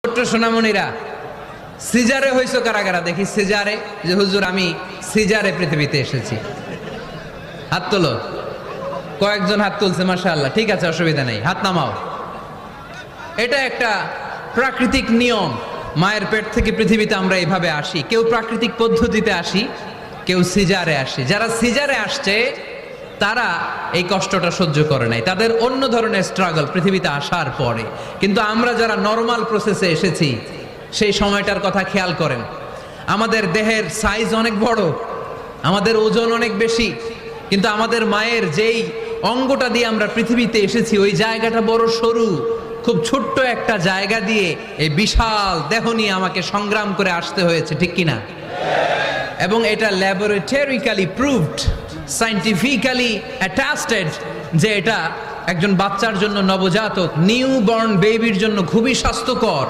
ছোট্ট সোনামণিরা, সিজারে হইছো কারা কারা দেখি? সিজারে, যে হুজুর আমি সিজারে পৃথিবীতে এসেছি, হাত তোলো। কয়েকজন হাত তুলছে, মাশাআল্লাহ, ঠিক আছে, অসুবিধা নেই, হাত নামাও। এটা একটা প্রাকৃতিক নিয়ম। মায়ের পেট থেকে পৃথিবীতে আমরা এইভাবে আসি। কেউ প্রাকৃতিক পদ্ধতিতে আসি, কেউ সিজারে আসি। যারা সিজারে আসছে তারা এই কষ্টটা সহ্য করে নাই, তাদের অন্য ধরনের স্ট্রাগল পৃথিবীতে আসার পরে। কিন্তু আমরা যারা নর্মাল প্রসেসে এসেছি সেই সময়টার কথা খেয়াল করেন। আমাদের দেহের সাইজ অনেক বড়, আমাদের ওজন অনেক বেশি, কিন্তু আমাদের মায়ের যেই অঙ্গটা দিয়ে আমরা পৃথিবীতে এসেছি ওই জায়গাটা বড় সরু। খুব ছোট্ট একটা জায়গা দিয়ে এই বিশাল দেহ নিয়ে আমাকে সংগ্রাম করে আসতে হয়েছে, ঠিক কিনা? এবং এটা ল্যাবরেটরিক্যালি প্রুভড, সায়েন্টিফিক্যালি অ্যাটাস্টেড যে এটা একজন বাচ্চার জন্য, নবজাতক নিউ বর্ন বেবির জন্য খুবই স্বাস্থ্যকর।